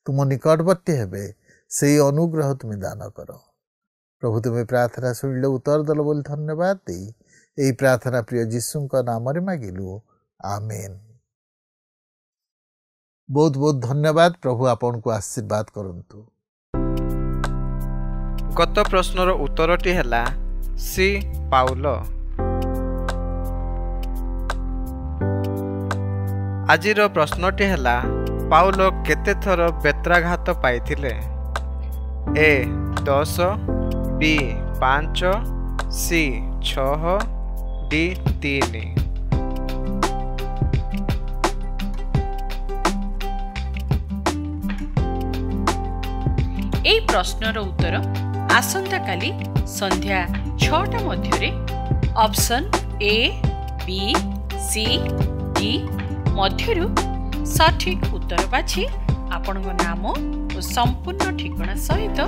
ତୁମ ନିକଟବର୍ତ୍ତୀ ହେବେ, ସେହି ଅନୁଗ୍ରହ ତୁମେ ଦାନ କର। ପ୍ରଭୁ ତୁମେ ପ୍ରାର୍ଥନା ଶୁଣିଲେ ଉତ୍ତର ଦେଲ ବୋଲି ଧନ୍ୟବାଦ ଦେଇ ଏହି ପ୍ରାର୍ଥନା ପ୍ରିୟ ଯୀଶୁଙ୍କ ନାମରେ ମାଗିଲୁ, ଆମେନ୍। ବହୁତ ବହୁତ ଧନ୍ୟବାଦ। ପ୍ରଭୁ ଆପଣଙ୍କୁ ଆଶୀର୍ବାଦ କରନ୍ତୁ। ଗତ ପ୍ରଶ୍ନର ଉତ୍ତରଟି ହେଲା ସି ପାଉଲ। ଆଜିର ପ୍ରଶ୍ନଟି ହେଲା, ପାଉଲ କେତେ ଥର ବେତ୍ରାଘାତ ପାଇଥିଲେ? A 10, B 5, C 6, D 3। এই প্রশ্নর উত্তর আসন্তাকালি সন্ধ্যা 6টা মধ্যে option A, B, C, D মধ্যরু সঠিক উত্তর বাছি আপনার নাম ও সম্পূর্ণ ঠিকনা সহিত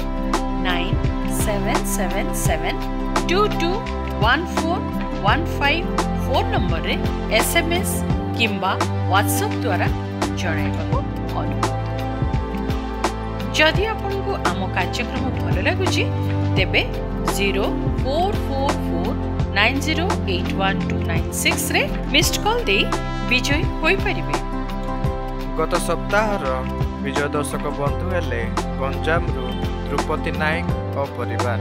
9777221415 ফোন নম্বরে SMS কিংবা WhatsApp দ্বারা জଣାଇବାକୁ অনুরোধ। जदि आपको आम कार्यक्रम भल लगुच तेबे 0444908126 रे मिस्ड कॉल दे विजय होई परिबे। गत सप्ताहर विजय दर्शक बंधु हेले गंजाम रु द्रुपति नायक और परिवार।